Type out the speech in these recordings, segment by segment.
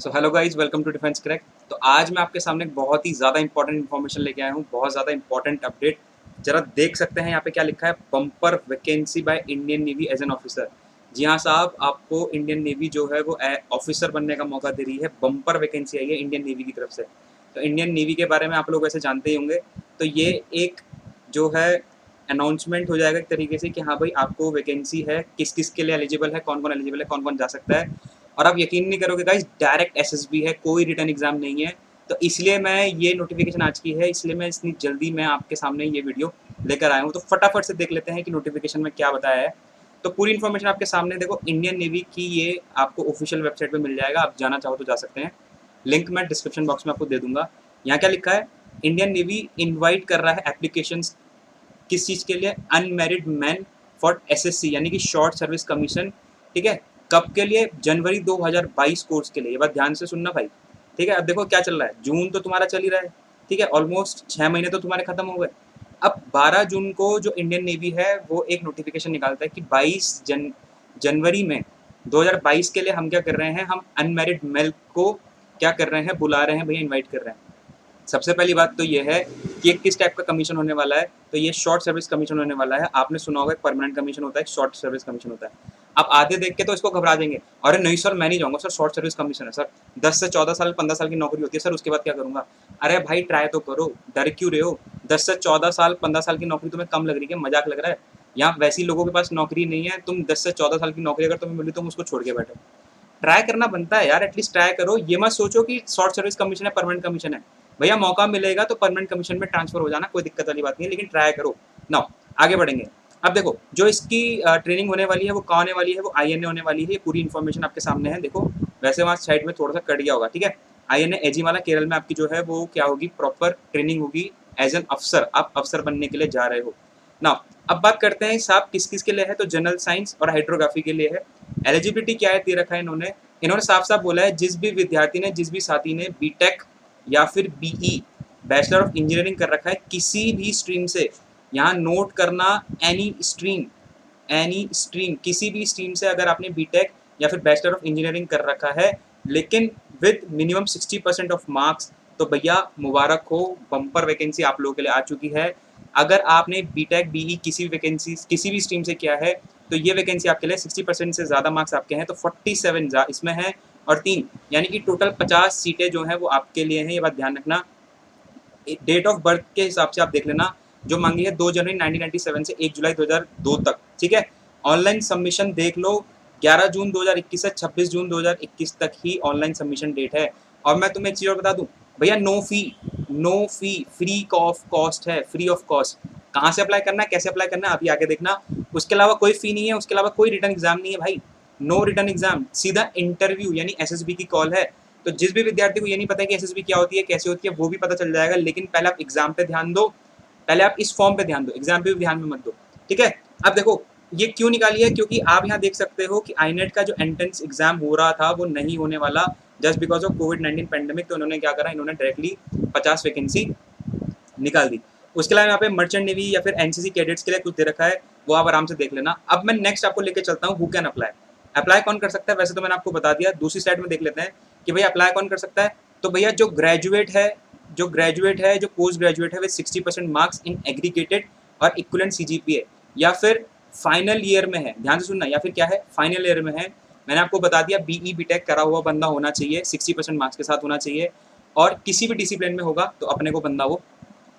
So hello guys, welcome to defence crack. तो आज मैं आपके सामने एक बहुत ही ज़्यादा इंपॉर्टेंट इन्फॉर्मेशन लेके आया हूँ, बहुत ज़्यादा इंपॉर्टेंट अपडेट। जरा देख सकते हैं यहाँ पे क्या लिखा है, bumper vacancy by Indian Navy as an officer. जी हाँ साहब, आपको इंडियन नेवी जो है वो ऑफिसर बनने का मौका दे रही है। बम्पर वैकेंसी आई है इंडियन नेवी की तरफ से। तो इंडियन नेवी के बारे में आप लोग वैसे जानते ही होंगे। तो ये एक जो है अनाउंसमेंट हो जाएगा एक तरीके से कि हाँ भाई आपको वैकेंसी है, किस किस के लिए एलिजिबल है, कौन कौन एलिजिबल है, कौन कौन जा सकता है। और आप यकीन नहीं करोगे गाइस, डायरेक्ट एसएसबी है, कोई रिटर्न एग्जाम नहीं है। तो इसलिए मैं ये नोटिफिकेशन आज की है, इसलिए मैं इतनी जल्दी मैं आपके सामने ये वीडियो लेकर आया हूँ। तो फटाफट से देख लेते हैं कि नोटिफिकेशन में क्या बताया है। तो पूरी इन्फॉर्मेशन आपके सामने देखो, इंडियन नेवी की ये आपको ऑफिशियल वेबसाइट पे मिल जाएगा, आप जाना चाहो तो जा सकते हैं। लिंक मैं डिस्क्रिप्शन बॉक्स में आपको दे दूंगा। यहाँ क्या लिखा है, इंडियन नेवी इन्वाइट कर रहा है एप्लीकेशन किस चीज़ के लिए, अनमेरिड मैन फॉर एसएससी यानी कि शॉर्ट सर्विस कमीशन। ठीक है, कब के लिए, जनवरी 2022 कोर्स के लिए। ये बात ध्यान से सुनना भाई। ठीक है, अब देखो क्या चल रहा है, जून तो तुम्हारा चल ही रहा है। ठीक है, ऑलमोस्ट 6 महीने तो तुम्हारे खत्म हो गए। अब 12 जून को जो इंडियन नेवी है वो एक नोटिफिकेशन निकालता है कि 22 जनवरी में 2022 के लिए हम क्या कर रहे हैं, हम अनमेरिड मेल को क्या कर रहे हैं, बुला रहे हैं भैया, इन्वाइट कर रहे हैं। सबसे पहली बात तो ये है कि ये किस टाइप का कमीशन होने वाला है। तो ये शॉर्ट सर्विस कमीशन होने वाला है। आपने सुना होगा, एक परमानेंट कमीशन होता है, एक शॉर्ट सर्विस कमीशन होता है। आप आधे देख के तो इसको घबरा देंगे, अरे नहीं सर मैं नहीं जाऊंगा सर, शॉर्ट सर्विस कमीशन है सर, 10 से 14 साल 15 साल की नौकरी होती है सर, उसके बाद क्या करूंगा। अरे भाई ट्राई तो करो, डर क्यों रहे हो। 10 से 14 साल 15 साल की नौकरी तुम्हें कम लग रही है, मजाक लग रहा है। यहाँ वैसी लोगों के पास नौकरी नहीं है, तुम 10 से 14 साल की नौकरी अगर तुम्हें मिली तुम उसको छोड़ के बैठो। ट्राई करना बनता है यार, एटलीस्ट ट्राई करो। ये मत सोचो कि शॉर्ट सर्विस कमीशन है परमानेंट कमीशन है। भैया मौका मिलेगा तो परमानेंट कमीशन में ट्रांसफर हो जाना, कोई दिक्कत वाली बात नहीं है, लेकिन ट्राई करो ना। आगे बढ़ेंगे। अब देखो जो इसकी ट्रेनिंग होने वाली है वो कहाँ होने वाली है, वो आईएनए होने वाली है। ये पूरी इन्फॉर्मेशन आपके सामने है। देखो वैसे वहाँ साइड में थोड़ा सा कट गया होगा, ठीक है। आईएनए एजीमाला केरल में आपकी जो है वो क्या होगी, प्रॉपर ट्रेनिंग होगी एज एन अफसर। आप अफसर बनने के लिए जा रहे हो ना। अब बात करते हैं साहब किस किस के लिए है, तो जनरल साइंस और हाइड्रोग्राफी के लिए है। एलिजिबिलिटी क्या है दे रखा है इन्होंने साफ साफ बोला है, जिस भी विद्यार्थी ने, जिस भी साथी ने बीटेक या फिर बीई बैचलर ऑफ इंजीनियरिंग कर रखा है किसी भी स्ट्रीम से, यहाँ नोट करना, एनी स्ट्रीम किसी भी स्ट्रीम से अगर आपने बीटेक या फिर बैचलर ऑफ इंजीनियरिंग कर रखा है, लेकिन विद मिनिमम 60% ऑफ मार्क्स, तो भैया मुबारक हो, बम्पर वैकेंसी आप लोगों के लिए आ चुकी है। अगर आपने बीटेक बीई किसी वैकेंसी किसी भी स्ट्रीम से किया है तो ये वैकेंसी आपके लिए 60% से ज़्यादा मार्क्स आपके हैं तो 47 इसमें है, और 3 यानी कि टोटल 50 सीटें जो हैं वो आपके लिए हैं। ये बात ध्यान रखना। डेट ऑफ बर्थ के हिसाब से आप देख लेना, जो मांगी है 2 जनवरी 1997 से 1 जुलाई 2002 तक। ठीक है, ऑनलाइन सबमिशन देख लो, 11 जून 2021 से 26 जून 2021 तक ही ऑनलाइन सबमिशन डेट है। और मैं तुम्हें एक चीज़ और बता दूं भैया, no fee, free of cost है, फ्री ऑफ कॉस्ट। कहाँ से अप्लाई करना है, कैसे अप्लाई करना है अभी आगे देखना। उसके अलावा कोई फी नहीं है, उसके अलावा कोई रिटर्न एग्जाम नहीं है भाई, नो रिटर्न एग्जाम, सीधा इंटरव्यू यानी एसएसबी की कॉल है। तो जिस भी विद्यार्थी को ये नहीं पता है कि एसएसबी क्या होती है, कैसे होती है, वो भी पता चल जाएगा। लेकिन पहले आप एग्जाम पे ध्यान दो, पहले आप इस फॉर्म पे ध्यान दो, एग्जाम पे भी ध्यान में मत दो। ठीक है, अब देखो ये क्यों निकाली है, क्योंकि आप यहाँ देख सकते हो कि आईनेट का जो एंट्रेंस एग्जाम हो रहा था वो नहीं होने वाला, just because of covid pandemic. तो उन्होंने क्या करा, इन्होंने डायरेक्टली 50 वैकेंसी निकाल दी। उसके अलावा यहाँ पे मर्चेंट नेवी या फिर एनसीसी कैडेट्स के लिए कुछ दे रखा है, वो आप आराम से देख लेना। अब मैं नेक्स्ट आपको लेके चलता हूँ, हु कैन अप्लाई। अप्लाई कौन कर सकता है, वैसे तो मैंने आपको बता दिया। दूसरी साइड में देख लेते हैं कि भैया अप्लाई कौन कर सकता है। तो भैया जो ग्रेजुएट है, जो पोस्ट ग्रेजुएट है विद 60% मार्क्स इन एग्रीगेटेड और इक्विवेलेंट सीजीपीए, या फिर फाइनल ईयर में है, ध्यान से सुनना, या फिर क्या है, फाइनल ईयर में है। मैंने आपको बता दिया बीई बीटेक करा हुआ बंदा होना चाहिए, 60% मार्क्स के साथ होना चाहिए, और किसी भी डिसिप्लिन में होगा तो अपने को बंदा वो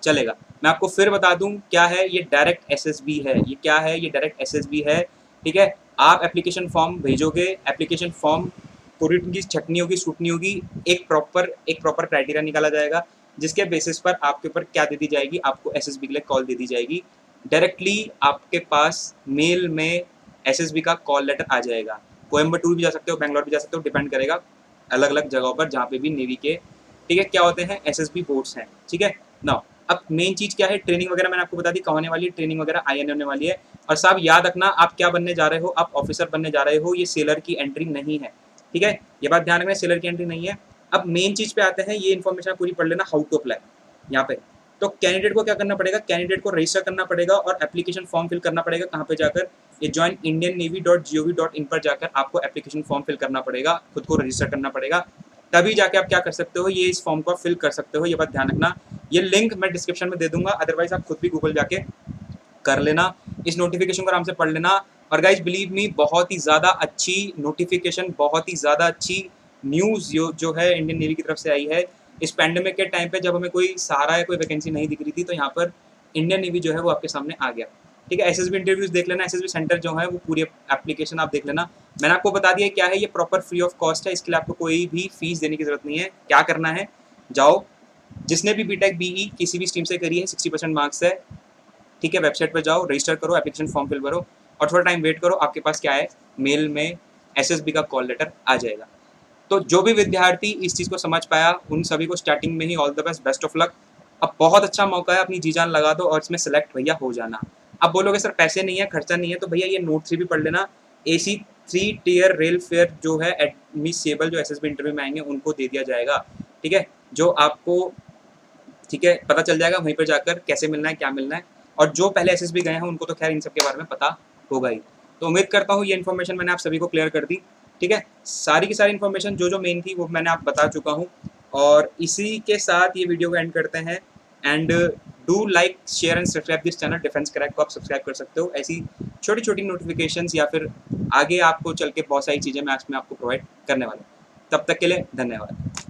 चलेगा। मैं आपको फिर बता दूं क्या है, ये डायरेक्ट एसएसबी है। ये क्या है, ये डायरेक्ट एसएसबी है। ठीक है, आप एप्लीकेशन फॉर्म भेजोगे, एप्लीकेशन फॉर्म पूरी उनकी छटनी होगी, सूटनी होगी, एक प्रॉपर क्राइटेरिया निकाला जाएगा, जिसके बेसिस पर आपके ऊपर क्या दे दी जाएगी, आपको एसएसबी के लिए कॉल दे दी जाएगी। डायरेक्टली आपके पास मेल में एसएसबी का कॉल लेटर आ जाएगा। कोयम्बटूर भी जा सकते हो, बैंगलोर भी जा सकते हो, डिपेंड करेगा अलग अलग जगहों पर जहाँ पे भी नेवी के, ठीक है, क्या होते हैं, एसएसबी बोर्ड्स हैं। ठीक है ना। अब मेन चीज़ क्या है, ट्रेनिंग वगैरह मैंने आपको बता दी कहाँ होने वाली है, ट्रेनिंग वगैरह आईएनए होने वाली है। और साहब याद रखना, आप क्या बनने जा रहे हो, आप ऑफिसर बनने जा रहे हो, ये सेलर की एंट्री नहीं है। ठीक है, ये बात ध्यान रखना, सेलर की एंट्री नहीं है। अब मेन चीज़ पे आते हैं, ये इन्फॉर्मेशन पूरी पढ़ लेना, हाउ टू अप्लाई यहाँ पे। तो कैंडिडेट को क्या करना पड़ेगा, कैंडिडेट को रजिस्टर करना पड़ेगा और एप्लीकेशन फॉर्म फिल करना पड़ेगा। कहाँ पे जाकर, ये ज्वाइन इंडियन नेवी .gov.in पर जाकर आपको एप्लीकेशन फॉर्म फिल करना पड़ेगा, खुद को रजिस्टर करना पड़ेगा। तभी जाके आप क्या कर सकते हो, ये इस फॉर्म को फिल कर सकते हो। ये बात ध्यान रखना। ये लिंक मैं डिस्क्रिप्शन में दे दूंगा, अदरवाइज आप खुद भी गूगल जाके कर लेना, इस नोटिफिकेशन को आराम से पढ़ लेना। और गाइज बिलीव मी, बहुत ही ज़्यादा अच्छी नोटिफिकेशन, बहुत ही ज़्यादा अच्छी न्यूज़ जो है इंडियन नेवी की तरफ से आई है। इस पैंडेमिक के टाइम पे जब हमें कोई सहारा या कोई वैकेंसी नहीं दिख रही थी, तो यहाँ पर इंडियन नेवी जो है वो आपके सामने आ गया। ठीक है, एसएसबी इंटरव्यूज देख लेना, एसएसबी सेंटर जो है वो पूरी एप्लीकेशन आप देख लेना। मैंने आपको बता दिया क्या है, ये प्रॉपर फ्री ऑफ कॉस्ट है, इसके लिए आपको कोई भी फीस देने की जरूरत नहीं है। क्या करना है, जाओ, जिसने भी बीटेक बीई किसी भी स्ट्रीम से करी है 60% मार्क्स है, ठीक है, वेबसाइट पर जाओ, रजिस्टर करो, एप्लीकेशन फॉर्म फिल करो और थोड़ा टाइम वेट करो, आपके पास क्या है, मेल में एसएसबी का कॉल लेटर आ जाएगा। तो जो भी विद्यार्थी इस चीज़ को समझ पाया उन सभी को स्टार्टिंग में ही all the best, best of luck. अब बहुत अच्छा मौका है, अपनी जी जान लगा दो और इसमें सेलेक्ट भैया हो जाना। अब बोलोगे सर पैसे नहीं है, खर्चा नहीं है, तो भैया ये नोट 3 भी पढ़ लेना। AC 3 टियर रेल फेयर जो है एडमिसेबल जो एसएसबी इंटरव्यू में आएंगे उनको दे दिया जाएगा। ठीक है, जो आपको, ठीक है, पता चल जाएगा वहीं पर जाकर कैसे मिलना है, क्या मिलना है। और जो पहले एसएसबी गए हैं उनको तो खैर इन सब के बारे में पता होगा ही। तो उम्मीद करता हूँ ये इन्फॉर्मेशन मैंने आप सभी को क्लियर कर दी। ठीक है, सारी की सारी इन्फॉर्मेशन जो मेन थी वो मैंने आप बता चुका हूँ। और इसी के साथ ये वीडियो को एंड करते हैं। And do like, share and subscribe this channel defence crack को आप सब्सक्राइब कर सकते हो। ऐसी छोटी छोटी नोटिफिकेशंस या फिर आगे आपको चल के बहुत सारी चीज़ें मैं इसमें आपको प्रोवाइड करने वाला हूँ। तब तक के लिए धन्यवाद।